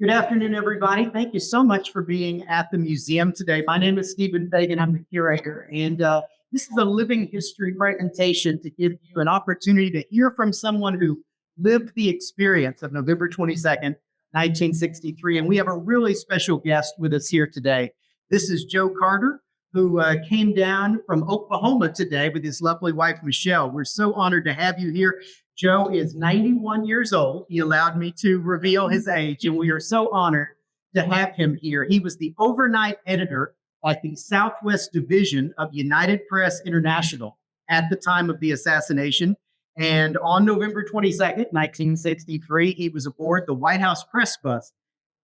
Good afternoon, everybody. Thank you so much for being at the museum today. My name is Stephen Fagin. I'm the curator, and this is a living history presentation to give you an opportunity to hear from someone who lived the experience of November 22nd, 1963. And we have a really special guest with us here today. This is Joe Carter, who came down from Oklahoma today with his lovely wife, Michelle. We're so honored to have you here. Joe is 91 years old. He allowed me to reveal his age, and we are so honored to have him here. He was the overnight editor at the Southwest Division of United Press International at the time of the assassination. And on November 22nd, 1963, he was aboard the White House press bus.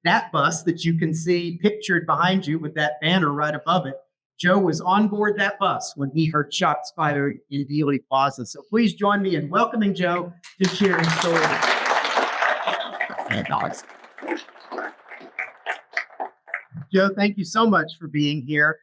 That bus that you can see pictured behind you with that banner right above it, Joe was on board that bus when he heard shots fired in Dealey Plaza. So please join me in welcoming Joe to share his story. Joe, thank you so much for being here.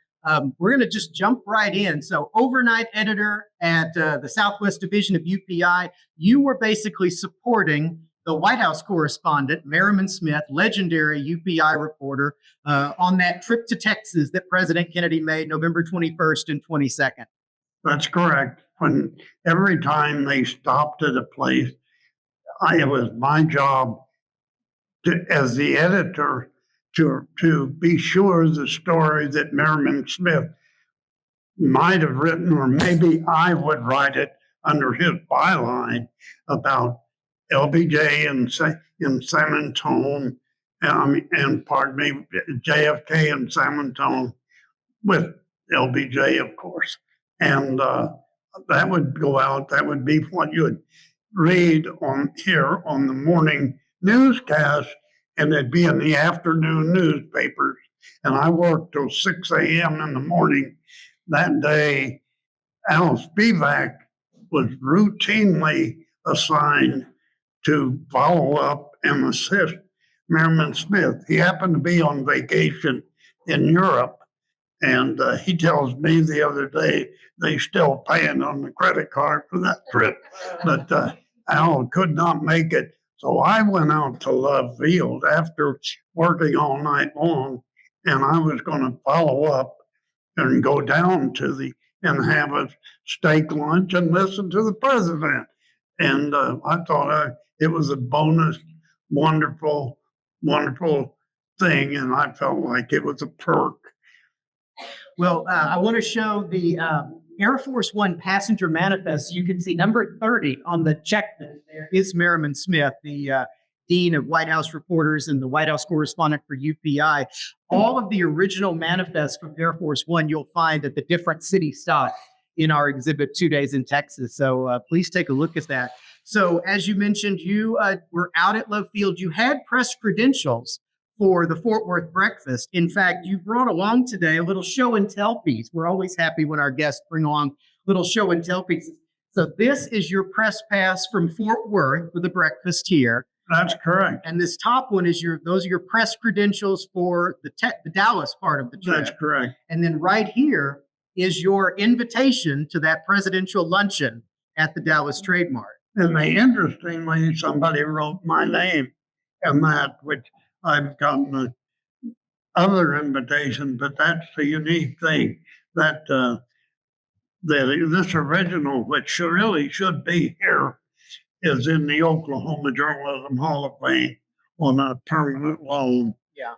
We're going to just jump right in. So overnight editor at the Southwest Division of UPI, you were basically supporting the White House correspondent, Merriman Smith, legendary UPI reporter, on that trip to Texas that President Kennedy made November 21st and 22nd. That's correct. When every time they stopped at a place, it was my job as the editor to be sure the story that Merriman Smith might have written, or maybe I would write it under his byline about LBJ in San Antonio, and pardon me, JFK in San Antonio with LBJ, of course. And that would go out. That would be what you would read on here on the morning newscast, and it'd be in the afternoon newspapers. And I worked till 6 a.m. in the morning. That day, Al Spivak was routinely assigned to follow up and assist Merriman Smith. He happened to be on vacation in Europe, and he tells me the other day they still paying on the credit card for that trip, but Al could not make it. So I went out to Love Field after working all night long, and I was going to follow up and go down to and have a steak lunch and listen to the president. And I thought it was a bonus, wonderful, wonderful thing, and I felt like it was a perk. Well, I want to show the Air Force One passenger manifest. You can see number 30 on the check. There is Merriman Smith, the Dean of White House Reporters and the White House correspondent for UPI. All of the original manifests from Air Force One you'll find at the different city stops in our exhibit 2 days in Texas. So please take a look at that. So as you mentioned, you were out at Love Field. You had press credentials for the Fort Worth breakfast. In fact, you brought along today a little show and tell piece. We're always happy when our guests bring along little show and tell pieces. So this is your press pass from Fort Worth for the breakfast here. That's correct. And this top one is those are your press credentials for the Dallas part of the trip. That's correct. And then right here is your invitation to that presidential luncheon at the Dallas Trade Mart. And interestingly, somebody wrote my name in that, which I've gotten other invitations, but that's the unique thing that this original, which really should be here, is in the Oklahoma Journalism Hall of Fame on a permanent loan. Yeah.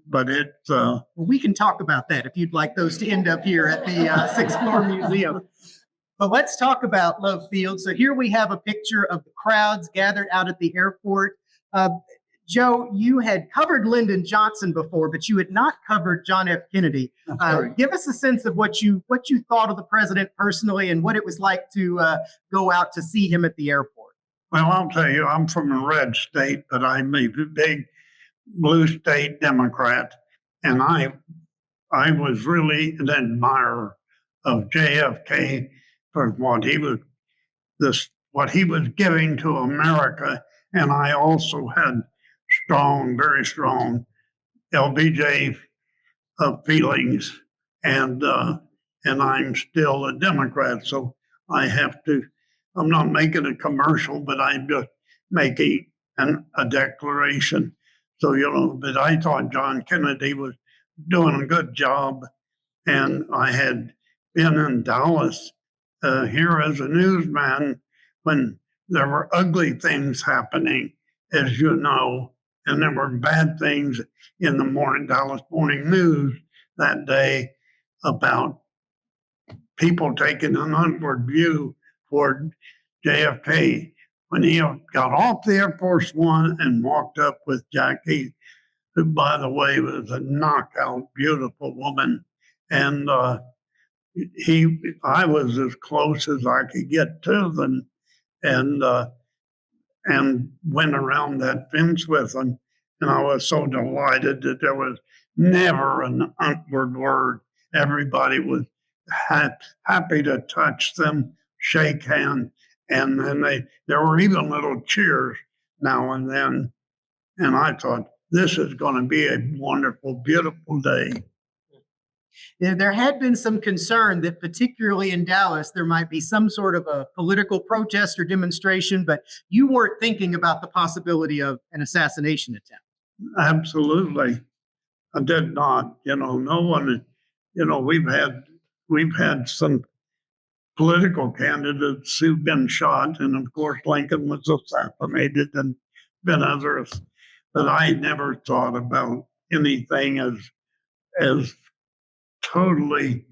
But it's... well, we can talk about that if you'd like those to end up here at the Sixth Floor Museum. But let's talk about Love Field. So here we have a picture of the crowds gathered out at the airport. Joe, you had covered Lyndon Johnson before, but you had not covered John F. Kennedy. Give us a sense of what you thought of the president personally and what it was like to go out to see him at the airport. Well, I'll tell you, I'm from a red state, but I'm a big blue state Democrat, and I was really an admirer of JFK for what he was giving to America, and I also had very strong LBJ feelings, and I'm still a Democrat, so I'm not making a commercial, but I'm just making a declaration. So, but I thought John Kennedy was doing a good job. And I had been in Dallas here as a newsman when there were ugly things happening, as you know, and there were bad things in the Dallas Morning News that day about people taking an upward view toward JFK. When he got off the Air Force One and walked up with Jackie, who, by the way, was a knockout, beautiful woman, and I was as close as I could get to them, and went around that fence with them, and I was so delighted that there was never an upward word. Everybody was happy to touch them, shake hands, and then there were even little cheers now and then. And I thought, this is going to be a wonderful, beautiful day. There had been some concern that, particularly in Dallas, there might be some sort of a political protest or demonstration, but you weren't thinking about the possibility of an assassination attempt. Absolutely. I did not. No one, we've had some political candidates who've been shot, and of course Lincoln was assassinated, and been others. But I never thought about anything as totally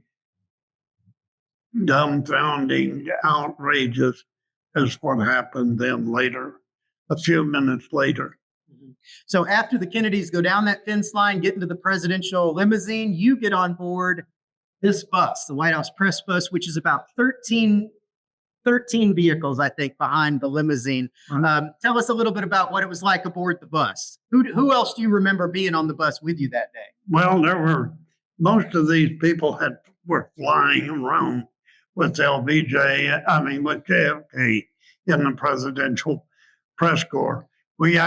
dumbfounding, outrageous as what happened then later, a few minutes later. So after the Kennedys go down that fence line, get into the presidential limousine, you get on board this bus, the White House press bus, which is about 13 vehicles, I think, behind the limousine. Right. Tell us a little bit about what it was like aboard the bus. Who else do you remember being on the bus with you that day? Well, most of these people were flying around with with JFK in the presidential press corps. We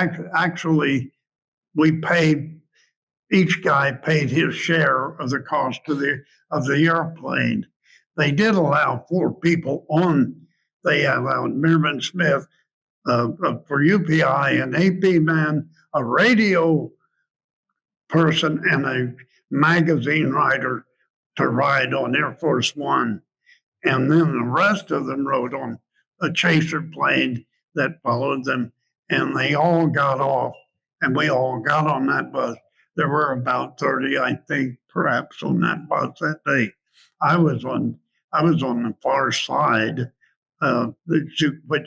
each guy paid his share of the cost of the airplane. They did allow 4 people on. They allowed Mervyn Smith for UPI, an AP man, a radio person, and a magazine writer to ride on Air Force One. And then the rest of them rode on a chaser plane that followed them, and they all got off, and we all got on that bus. There were about 30, I think, perhaps on that bus that day. I was on the far side, which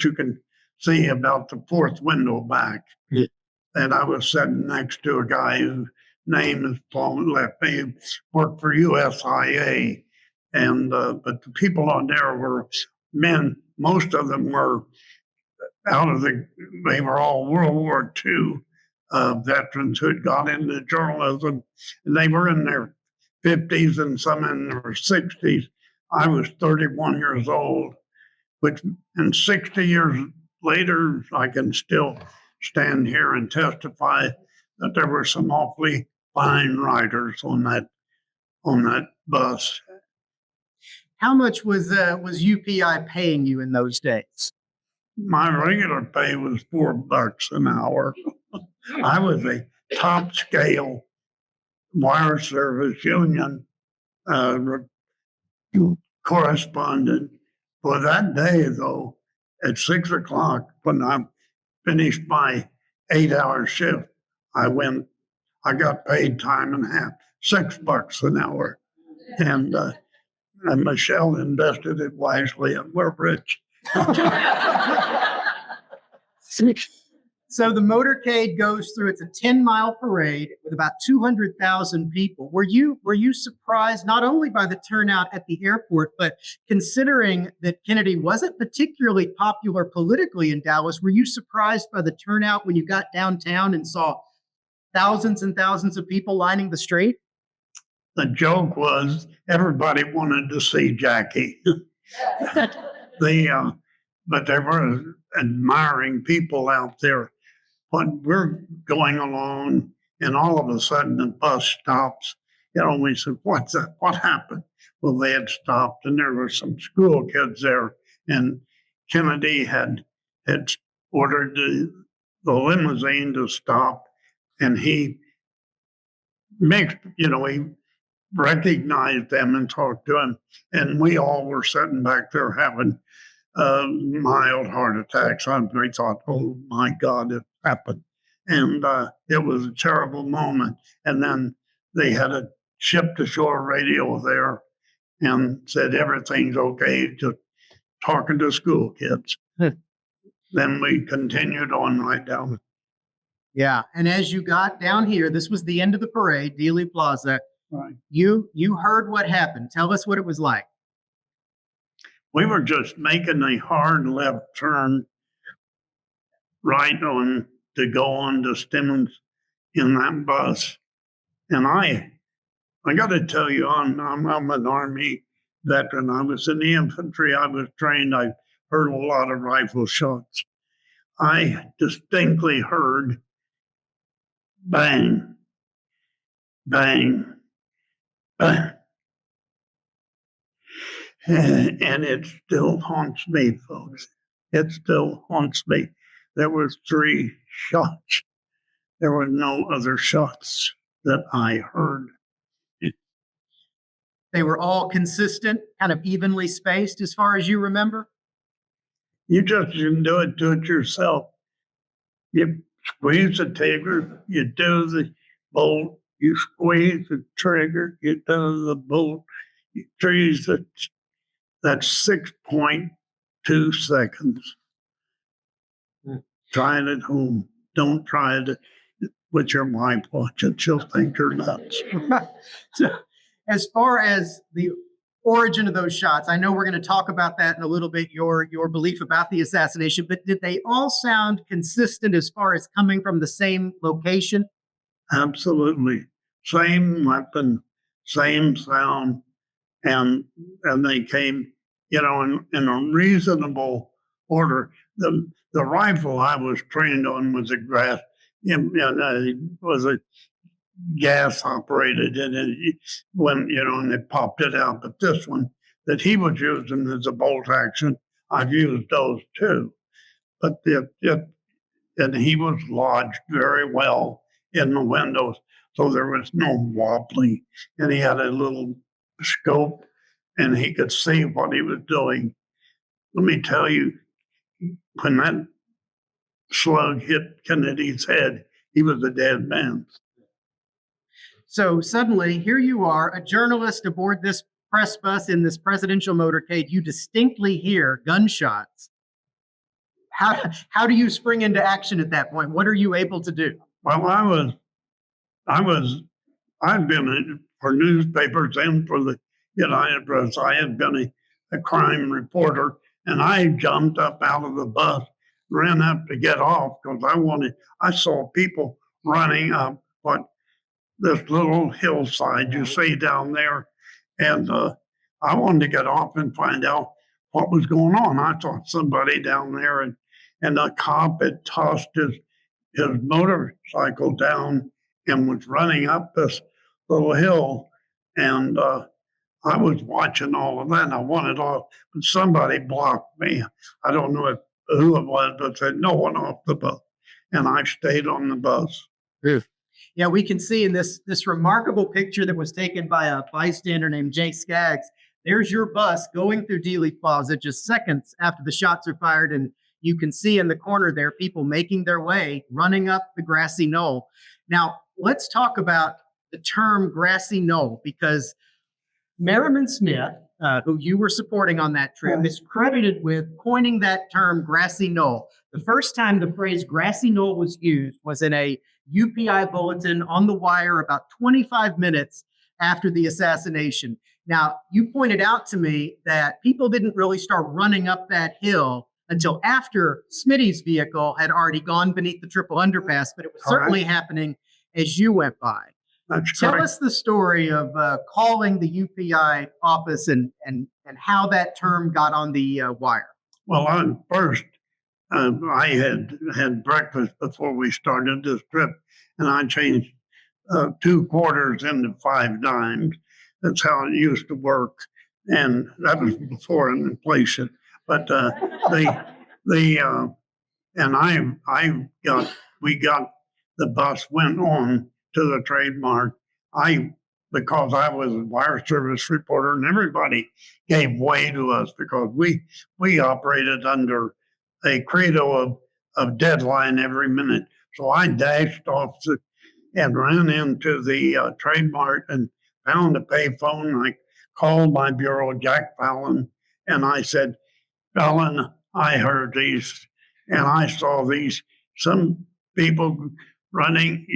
you can see about the 4th window back. Yeah. And I was sitting next to a guy whose name is Paul left me, worked for USIA. And but the people on there were men. Most of them were they were all World War II veterans who had got into journalism, and they were in their 50s and some in their 60s. I was 31 years old, and 60 years later, I can still stand here and testify that there were some awfully fine writers on that bus. How much was UPI paying you in those days? My regular pay was $4 an hour. I was a top scale wire service union correspondent for that day, though. At 6 o'clock, when I finished my 8-hour shift, I got paid time and a half, $6 an hour. And Michelle invested it wisely, and we're rich. So the motorcade goes through. It's a 10-mile parade with about 200,000 people. Were you surprised not only by the turnout at the airport, but considering that Kennedy wasn't particularly popular politically in Dallas, were you surprised by the turnout when you got downtown and saw thousands and thousands of people lining the street? The joke was everybody wanted to see Jackie. But there were admiring people out there. When we're going along, and all of a sudden the bus stops, we said, "What's that? What happened?" Well, they had stopped, and there were some school kids there, and Kennedy had ordered the limousine to stop, and he mixed, he recognized them and talked to them. And we all were sitting back there having mild heart attacks. We thought, oh my God, it happened. And it was a terrible moment. And then they had a ship to shore radio there and said, everything's okay, just talking to school kids. Then we continued on right down. Yeah. And as you got down here, this was the end of the parade, Dealey Plaza. Right. You heard what happened. Tell us what it was like. We were just making a hard left turn right on to go on to Stemmons in that bus. And I got to tell you, I'm an Army veteran. I was in the infantry. I was trained. I heard a lot of rifle shots. I distinctly heard bang, bang, bang. And it still haunts me, folks. It still haunts me. There were 3 shots. There were no other shots that I heard. They were all consistent, kind of evenly spaced as far as you remember? You just can do it yourself. You squeeze the trigger, you do the bolt, you squeeze the trigger, you do the bolt, you freeze it. That's 6.2 seconds. Try it at home. Don't try it with your wife watching. She'll think you're nuts. So, as far as the origin of those shots, I know we're going to talk about that in a little bit, your belief about the assassination, but did they all sound consistent as far as coming from the same location? Absolutely. Same weapon, same sound, and they came, in a reasonable order. The rifle I was trained on was a was a gas operated, and and it popped it out. But this one that he was using as a bolt action, I've used those too. But and he was lodged very well in the windows, so there was no wobbling, and he had a little scope, and he could see what he was doing. Let me tell you, when that slug hit Kennedy's head, he was a dead man. So suddenly, here you are, a journalist aboard this press bus in this presidential motorcade. You distinctly hear gunshots. How do you spring into action at that point? What are you able to do? Well, I've been for newspapers and for the United Press. I had been a crime reporter, and I jumped up out of the bus, ran up to get off because I saw people running up this little hillside you see down there, and I wanted to get off and find out what was going on. I thought somebody down there, and a cop had tossed his motorcycle down and was running up this little hill, and I was watching all of that. And I wanted off, but somebody blocked me. I don't know who it was, but said no one off the bus, and I stayed on the bus. Yeah, we can see in this remarkable picture that was taken by a bystander named Jay Skaggs. There's your bus going through Dealey Plaza just seconds after the shots are fired, and you can see in the corner there people making their way, running up the Grassy Knoll. Now, let's talk about the term Grassy Knoll, because Merriman Smith, who you were supporting on that trip, is credited with coining that term Grassy Knoll. The first time the phrase Grassy Knoll was used was in a UPI bulletin on the wire about 25 minutes after the assassination. Now, you pointed out to me that people didn't really start running up that hill until after Smitty's vehicle had already gone beneath the triple underpass, but it was certainly happening as you went by. Tell us the story of calling the UPI office and how that term got on the wire. Well, first, I had breakfast before we started this trip, and I changed 2 quarters into 5 dimes. That's how it used to work, and that was before inflation. But we got the bus went on to the trademark, because I was a wire service reporter and everybody gave way to us because we operated under a credo of deadline every minute. So I dashed off and ran into the trademark and found a payphone. I called my bureau, Jack Fallon, and I said, Fallon, I heard these and I saw some people running,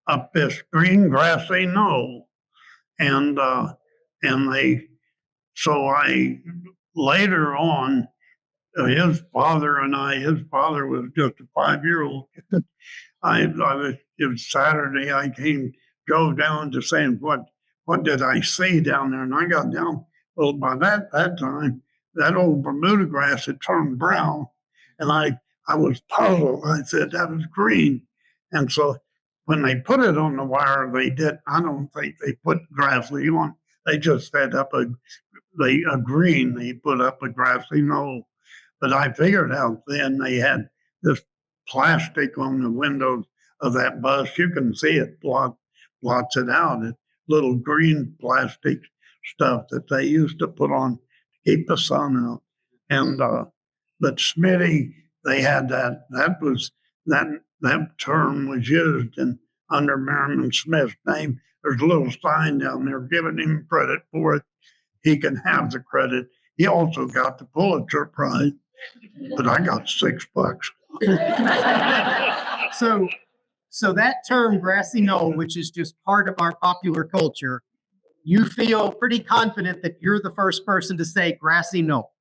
up this green grassy knoll. And so I later on, his father was just a 5-year-old. It was Saturday. I drove down to saying, what did I see down there? And I got down. Well, by that time, that old Bermuda grass had turned brown. And I was puzzled. I said, that was green. And so when they put it on the wire, I don't think they put Grassy on. They just set up a green. They put up a grassy knoll. But I figured out then they had this plastic on the windows of that bus. You can see it blots it out. It's little green plastic stuff that they used to put on to keep the sun out. And but Smitty, they had that. That term was used under Merriman Smith's name. There's a little sign down there giving him credit for it. He can have the credit. He also got the Pulitzer Prize, but I got $6. So that term grassy knoll, which is just part of our popular culture, you feel pretty confident that you're the first person to say grassy knoll.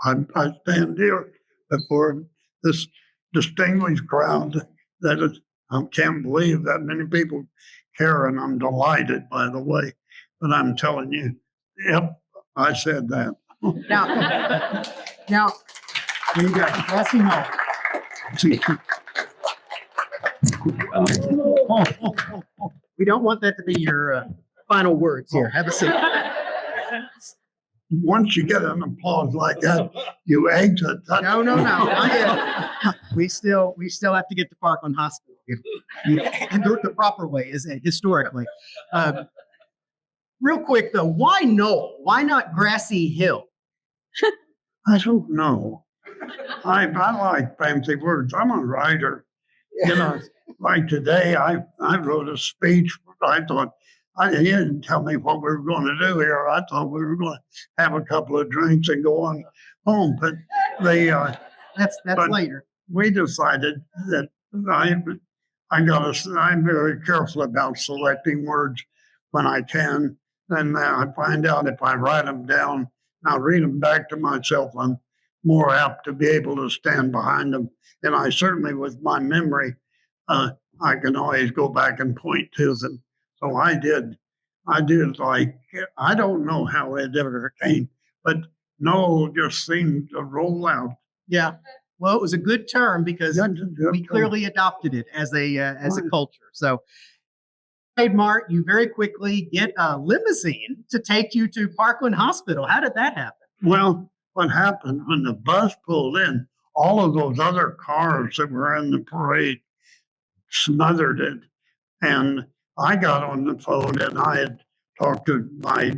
I stand here before this distinguished crowd I can't believe that many people care, and I'm delighted, by the way. But I'm telling you, yep, I said that. Now, there you go, grassy knoll. We don't want that to be your final words here. Have a seat. Once you get an applause like that, you exit. No. We still have to get to Parkland Hospital and do it the proper way, is it, historically. Real quick though, why Knoll? Why not Grassy Hill? I don't know. I like fancy words. I'm a writer. Like today, I wrote a speech. I thought, he didn't tell me what we were going to do here. I thought we were going to have a couple of drinks and go on home. But that's later. We decided that I'm very careful about selecting words when I can. And I find out if I write them down, I'll read them back to myself. I'm more apt to be able to stand behind them. And I certainly, with my memory, I can always go back and point to them. So I did like, I don't know how it ever came, but Knoll just seemed to roll out. Yeah. Well, it was a good term because we clearly adopted it as a culture. So trademark, you very quickly get a limousine to take you to Parkland Hospital. How did that happen? Well, what happened when the bus pulled in, all of those other cars that were in the parade smothered it. And I got on the phone and I had talked to my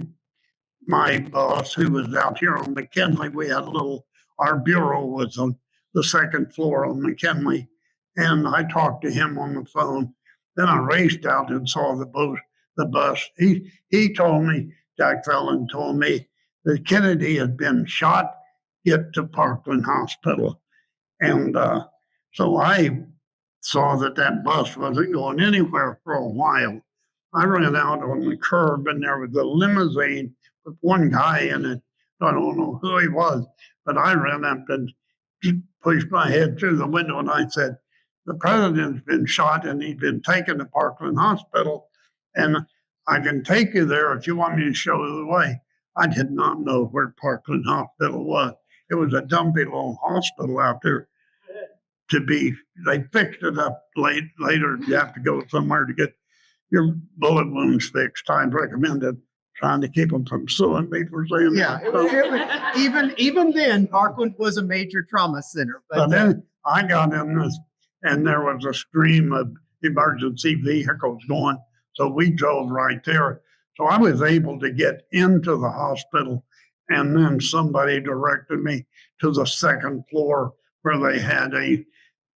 boss who was out here on McKinley. We had our bureau was on the second floor on McKinley. And I talked to him on the phone. Then I raced out and saw the bus. He told me, Jack Fallon told me that Kennedy had been shot, get to Parkland Hospital. And so I saw that bus wasn't going anywhere for a while. I ran out on the curb and there was a limousine with one guy in it. I don't know who he was, but I ran up and pushed my head through the window and I said, the president's been shot and he's been taken to Parkland Hospital, and I can take you there if you want me to show you the way. I did not know where Parkland Hospital was. It was a dumpy little hospital out there. They fixed it up later. You have to go somewhere to get your bullet wounds fixed. I'd recommended trying to keep them from suing me for saying that. Even then, Parkland was a major trauma center. But then I got and there was a stream of emergency vehicles going. So we drove right there. So I was able to get into the hospital, and then somebody directed me to the second floor where they had a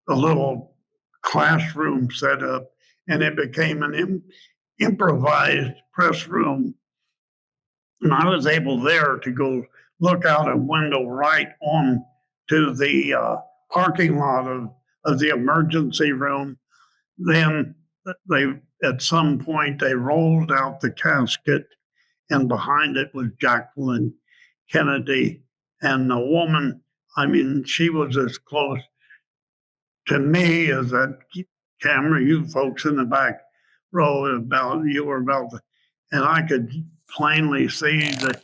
little classroom set up, and it became an improvised press room. And I was able there to go look out a window right on to the parking lot of the emergency room. Then at some point, they rolled out the casket, and behind it was Jacqueline Kennedy. And the woman, I mean, she was as close to me as that camera, you folks in the back row you were about, and I could plainly see the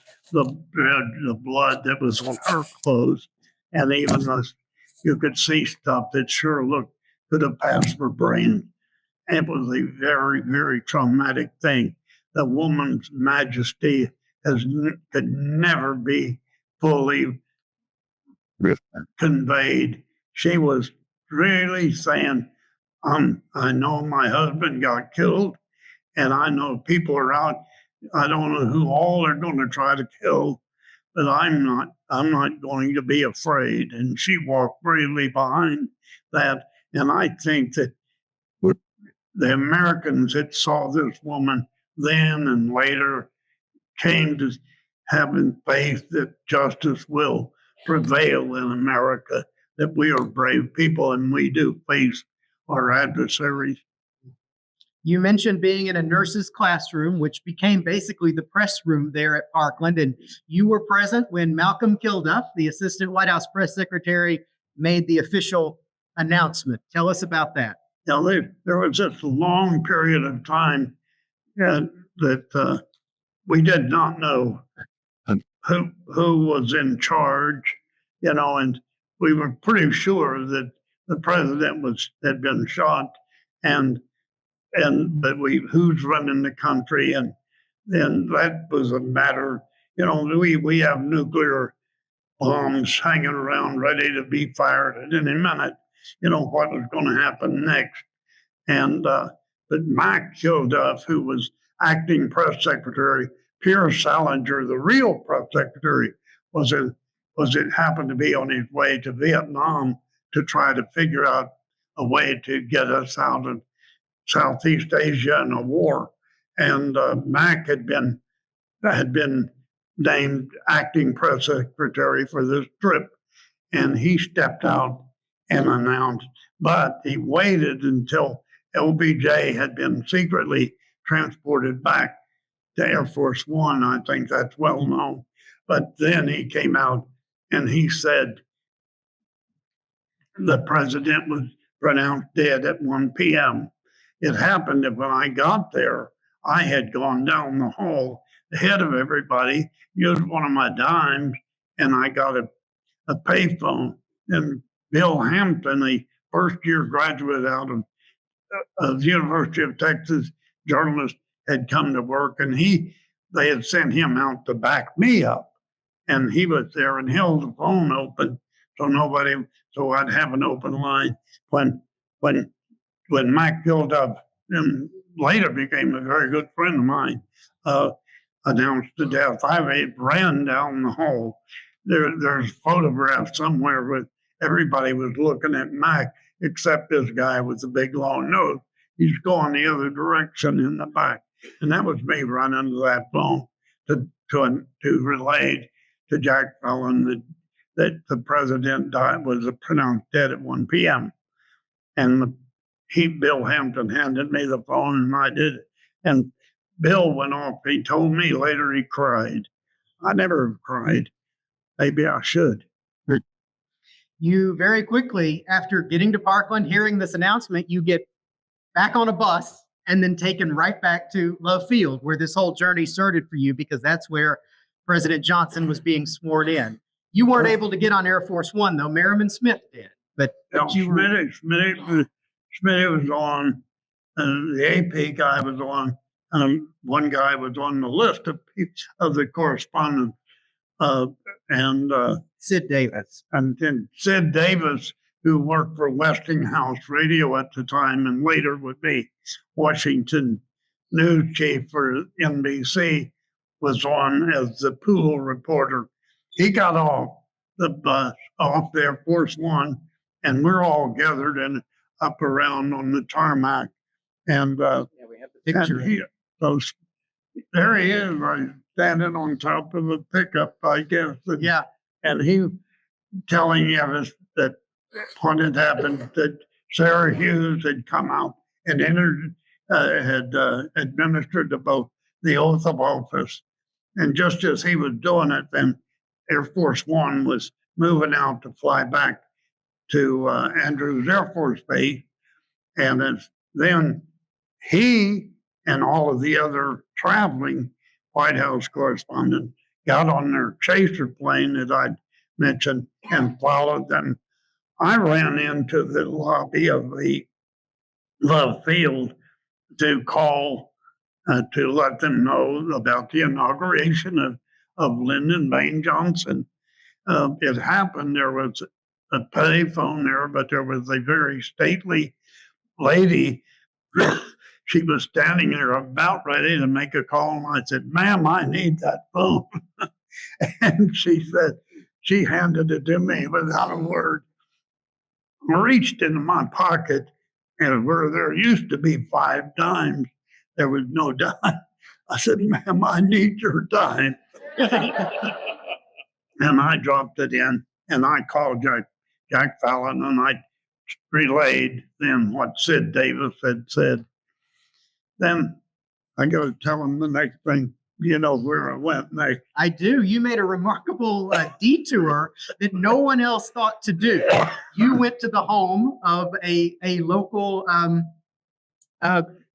blood that was on her clothes, and even you could see stuff that sure looked could have passed for brain. It was a very, very traumatic thing. The woman's majesty could never be fully conveyed. She was really saying, I know my husband got killed, and I know people are out. I don't know who all are going to try to kill, but I'm not going to be afraid. And she walked bravely behind that. And I think that the Americans that saw this woman then and later came to having faith that justice will prevail in America, that we are brave people and we do face our adversaries. You mentioned being in a nurse's classroom, which became basically the press room there at Parkland. And you were present when Malcolm Kilduff, the assistant White House press secretary, made the official announcement. Tell us about that. You know, there was just a long period of time that we did not know who was in charge, you know, and we were pretty sure that the president had been shot, but who's running the country, and that was a matter, you know, we have nuclear bombs hanging around ready to be fired at any minute, you know, what was going to happen next. And but Mike Kilduff, who was acting press secretary, Pierre Salinger, the real press secretary, it happened to be on his way to Vietnam to try to figure out a way to get us out of Southeast Asia in a war. And Mac had been named acting press secretary for this trip, and he stepped out and announced, but he waited until LBJ had been secretly transported back to Air Force One. I think that's well known. But then he came out and he said the president was pronounced dead at 1 p.m. It happened that when I got there, I had gone down the hall ahead of everybody, used one of my dimes, and I got a payphone. And Bill Hampton, the first-year graduate out of the University of Texas, journalist, had come to work, and they had sent him out to back me up. And he was there and held the phone open so I'd have an open line when Mike Kilduff, and later became a very good friend of mine, announced the death. I ran down the hall. There's photographs somewhere with everybody was looking at Mike, except this guy with the big long nose. He's going the other direction in the back. And that was me running to that phone to relay to Jack Fallon that the president was pronounced dead at 1 p.m. And Bill Hampton handed me the phone, and I did it. And Bill went off. He told me later he cried. I never cried. Maybe I should. You very quickly, after getting to Parkland, hearing this announcement, you get back on a bus and then taken right back to Love Field, where this whole journey started for you, because that's where President Johnson was being sworn in. You weren't able to get on Air Force One, though. Merriman Smith did. But Smitty was on, and the AP guy was on, and one guy was on the list of the correspondents, and Sid Davis. And then Sid Davis who worked for Westinghouse Radio at the time and later would be Washington news chief for NBC, was on as the pool reporter. He got off the bus, off the Air Force One, and we're all gathered in up around on the tarmac. And we have the picture. There he is, right, standing on top of a pickup, I guess. And he telling us that what had happened, that Sarah Hughes had come out and had administered the oath of office. And just as he was doing it, then Air Force One was moving out to fly back to Andrews Air Force Base. And then he and all of the other traveling White House correspondents got on their chaser plane that I'd mentioned and followed them. I ran into the lobby of the Love Field to call to let them know about the inauguration of Lyndon Baines Johnson. It happened, there was a payphone there, but there was a very stately lady. She was standing there about ready to make a call, and I said, "Ma'am, I need that phone." And she said, she handed it to me without a word. I reached into my pocket, and where there used to be 5 dimes, there was no dime. I said, "Ma'am, I need your dime." And I dropped it in, and I called Jack Fallon, and I relayed then what Sid Davis had said. Then I got to tell him the next thing. You know where I went next. I do. You made a remarkable detour that no one else thought to do. You went to the home of a local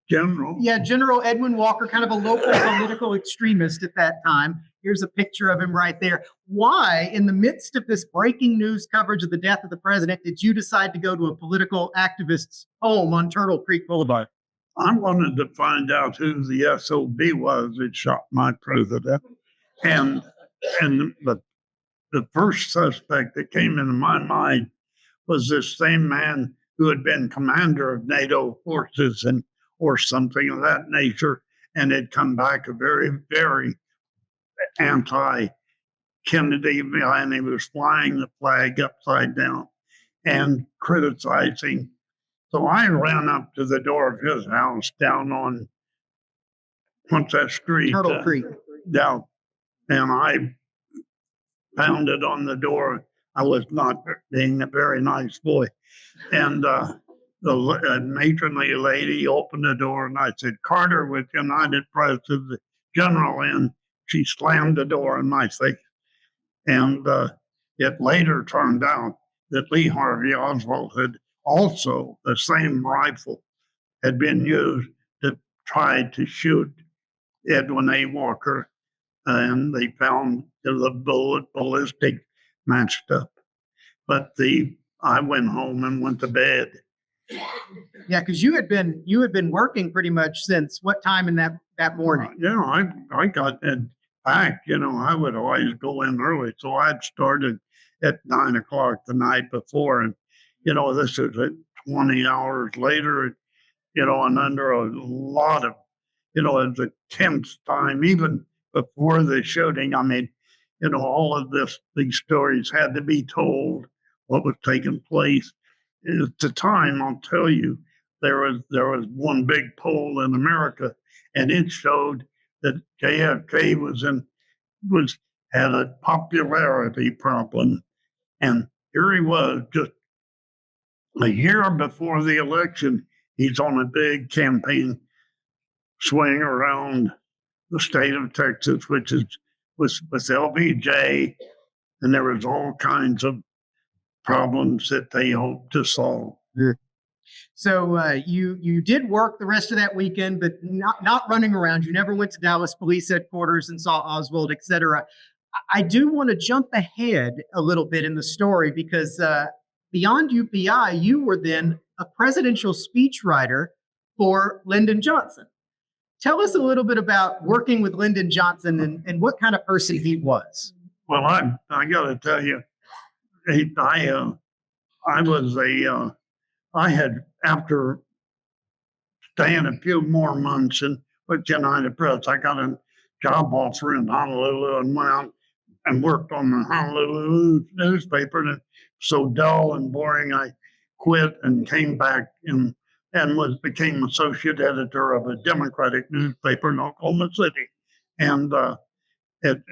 General. Yeah, General Edwin Walker, kind of a local political extremist at that time. Here's a picture of him right there. Why, in the midst of this breaking news coverage of the death of the president, did you decide to go to a political activist's home on Turtle Creek Boulevard? I wanted to find out who the SOB was that shot my president. And the first suspect that came into my mind was this same man who had been commander of NATO forces or something of that nature, and had come back a very, very anti-Kennedy man. He was flying the flag upside down and criticizing. So I ran up to the door of his house down on, what's that street? Turtle Creek. Down. And I pounded on the door. I was not being a very nice boy. And the matronly lady opened the door, and I said, "Carter with United Press is the general in." She slammed the door in my face. And it later turned out that Lee Harvey Oswald had also, the same rifle had been used to try to shoot Edwin A. Walker, and they found the ballistic matched up. But I went home and went to bed. Yeah, because you had been working pretty much since what time in that morning? I got in fact, I would always go in early. So I'd started at 9 o'clock the night before. And, this is 20 hours later, and under a lot of, it's a tense time, even before the shooting. I mean, all of these stories had to be told, what was taking place. At the time, I'll tell you, there was one big poll in America, and it showed that JFK had a popularity problem. And here he was, just a year before the election, he's on a big campaign swing around the state of Texas, which was LBJ, and there was all kinds of problems that they hoped to solve. So you did work the rest of that weekend, but not running around. You never went to Dallas Police Headquarters and saw Oswald, et cetera. I do want to jump ahead a little bit in the story because beyond UPI, you were then a presidential speechwriter for Lyndon Johnson. Tell us a little bit about working with Lyndon Johnson and what kind of person he was. Well, I got to tell you, I was I had, after staying a few more months with United Press, I got a job offer in Honolulu and went out and worked on the Honolulu newspaper. And it's so dull and boring, I quit and came back and became associate editor of a Democratic newspaper in Oklahoma City. And it,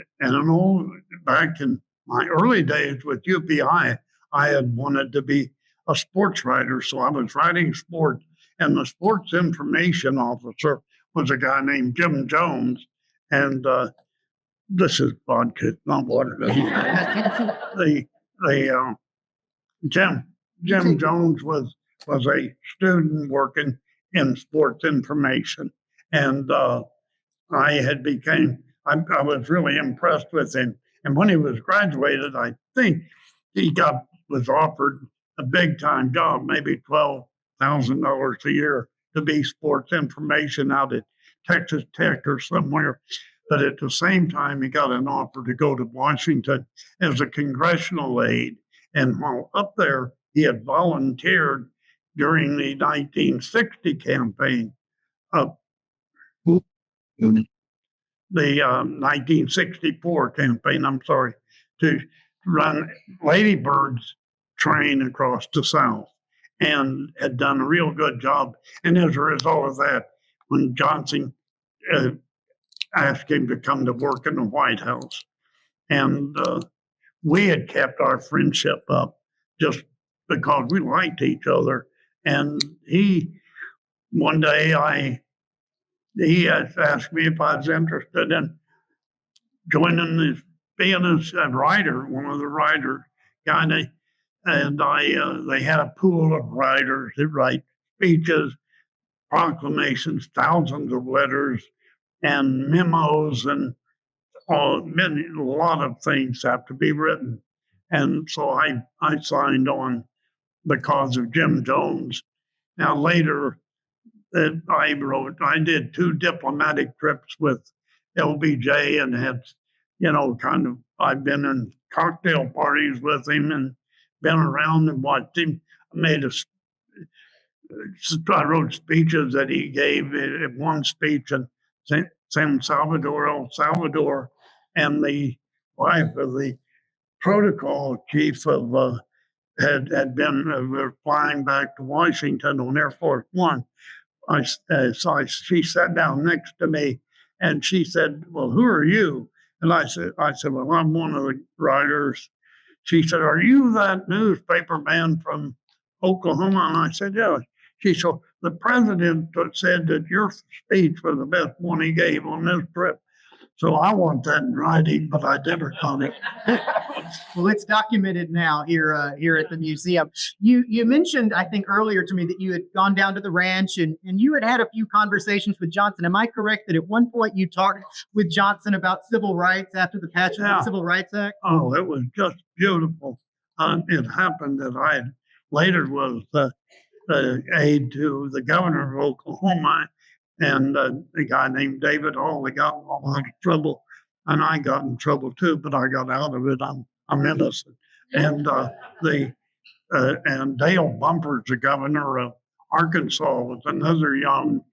back in my early days with UPI, I had wanted to be a sports writer, so I was writing sports. And the sports information officer was a guy named Jim Jones, and this is vodka, not water. the Jim Jones was a student working in sports information, and I was really impressed with him. And when he was graduated, I think he was offered a big time job, maybe $12,000 a year, to be sports information out at Texas Tech or somewhere. But at the same time, he got an offer to go to Washington as a congressional aide. And while up there, he had volunteered during the 1960 campaign, the 1964 campaign, I'm sorry, to run Lady Bird's train across the South, and had done a real good job. And as a result of that, when Johnson asked him to come to work in the White House, and we had kept our friendship up just because we liked each other. And one day he had asked me if I was interested in joining being a writer, one of the writers, guy. And they had a pool of writers that write speeches, proclamations, thousands of letters, and memos, and a lot of things have to be written. And so I signed on because of Jim Jones. Now later, I did 2 diplomatic trips with LBJ and had, I've been in cocktail parties with him and been around and watched him. I wrote speeches that he gave. One speech in San Salvador, El Salvador, and the wife of the protocol chief of had been we were flying back to Washington on Air Force One. She sat down next to me, and she said, "Well, who are you?" And I said, "Well, I'm one of the writers." She said, "Are you that newspaper man from Oklahoma?" And I said, "Yeah." She said, "The president said that your speech was the best one he gave on this trip. So I want that in writing, but I never got it." Well, it's documented now here at the museum. You mentioned, I think, earlier to me that you had gone down to the ranch and you had a few conversations with Johnson. Am I correct that at one point you talked with Johnson about civil rights after the passage of the Civil Rights Act? Oh, it was just beautiful. It happened that I later was the aide to the governor of Oklahoma, and a guy named David Hall. They got in a lot of trouble, and I got in trouble too, but I got out of it. I'm innocent. And and Dale Bumpers, the governor of Arkansas, was another young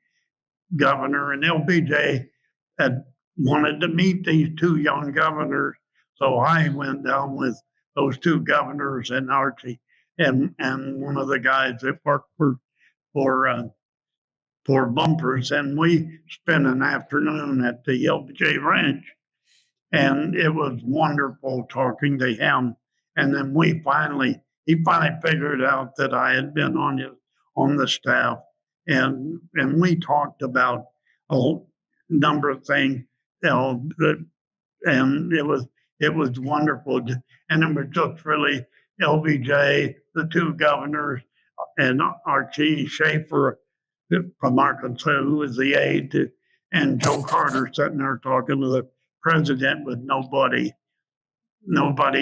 governor, and LBJ had wanted to meet these 2 young governors, so I went down with those 2 governors and Archie and one of the guys that worked for Bumpers, and we spent an afternoon at the LBJ Ranch, and it was wonderful talking to him. And then he finally figured out that I had been on the staff, and we talked about a number of things, and it was wonderful, and it was just really LBJ, the 2 governors, and Archie Schaefer from Arkansas, who was the aide, and Joe Carter sitting there talking to the president with nobody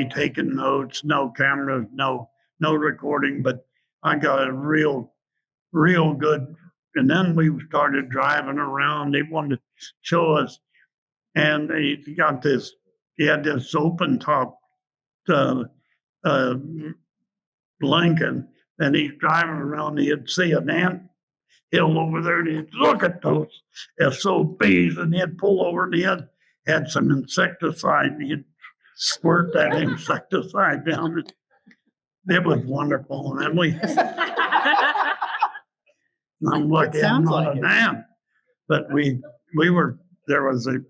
taking notes, no cameras, no recording. But I got a real good. And then we started driving around. They wanted to show us, and he had this open top Lincoln, and he's driving around, he'd see an ant hill over there, and he'd look at those SOBs, and he'd pull over, and he had some insecticide, and he'd squirt that insecticide down. It was wonderful. And then I'm lucky I'm not an ant, but there was the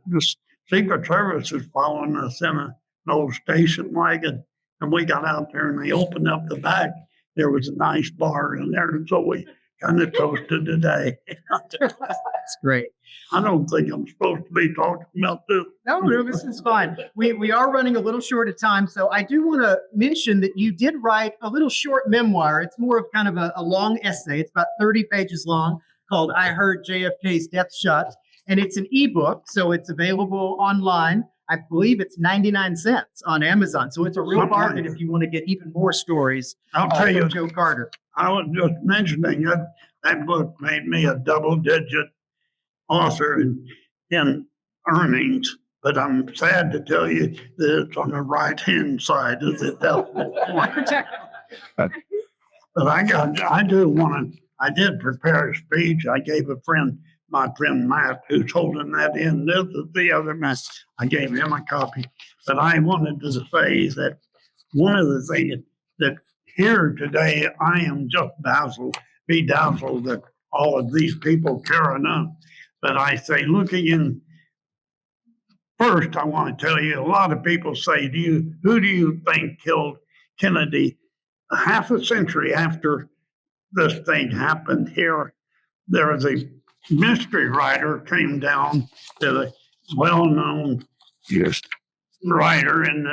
Secret Service was following us in an old station wagon, and we got out there and they opened up the back. There was a nice bar in there, and so we kind of toasted the day. That's great. I don't think I'm supposed to be talking about this. No, this is fine. We are running a little short of time, so I do want to mention that you did write a little short memoir. It's more of kind of a long essay. It's about 30 pages long, called "I Heard JFK's Death Shot," and it's an ebook, so it's available online. I believe it's 99 cents on Amazon, so it's a real bargain if you want to get even more stories. I'll tell you, Joe Carter. I was just mentioning that book made me a double-digit author in earnings, but I'm sad to tell you that it's on the right-hand side of the decimal point. But I did prepare a speech. I gave my friend Matt, who's holding that in. This is the other Matt. I gave him a copy. But I wanted to say that one of the things that here today, I am just bedazzled that all of these people care enough. But I say, looking in, first, I want to tell you, a lot of people say, who do you think killed Kennedy? Half a century after this thing happened here, there was a mystery writer came down to the well-known writer and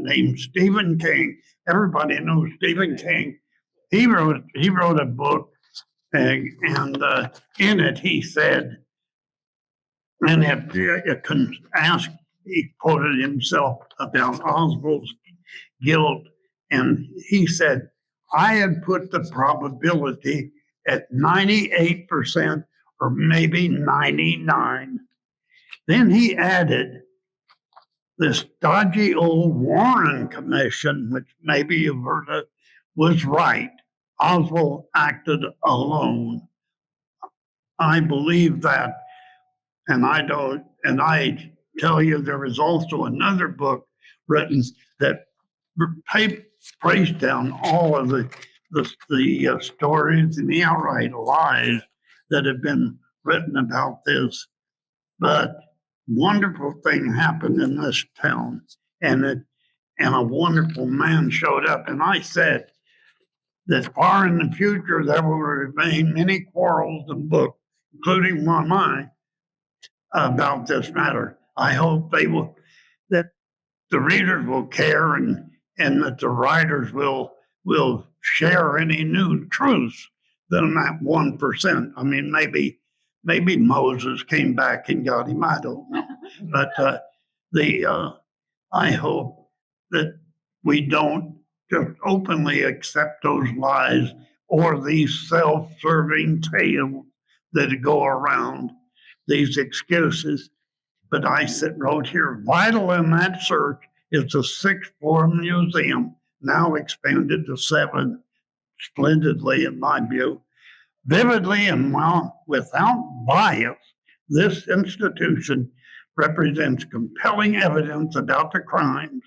named Stephen King. Everybody knows Stephen King. He wrote a book, and in it he said, and he quoted himself about Oswald's guilt, and he said, I had put the probability at 98% or maybe 99. Then he added this dodgy old Warren Commission, which maybe you've heard of, was right. Oswald acted alone. I believe that, and I tell you, there was also another book written that praised down all of the stories and the outright lies that have been written about this. But wonderful thing happened in this town, and a wonderful man showed up. And I said that far in the future there will remain many quarrels and books, including one of mine, about this matter. I hope that the readers will care and that the writers will share any new truths than that 1%. I mean, maybe Moses came back and got him. I don't know. But I hope that we don't just openly accept those lies or these self-serving tales that go around, these excuses. But I wrote here, vital in that search is the 6th floor museum, now expanded to 7, splendidly in my view. Vividly and without bias, this institution represents compelling evidence about the crimes.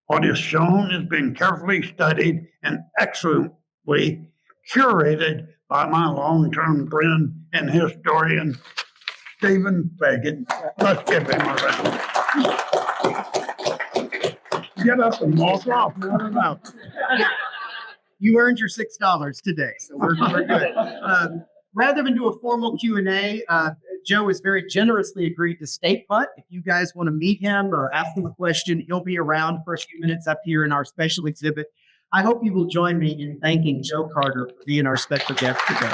What is shown has been carefully studied and excellently curated by my long-term friend and historian, Stephen Fagin. Let's give him a round. Get up and walk off. You earned your $6 today, so we're good. Rather than do a formal Q&A, Joe has very generously agreed to stay put. If you guys want to meet him or ask him a question, he'll be around for a few minutes up here in our special exhibit. I hope you will join me in thanking Joe Carter for being our special guest today.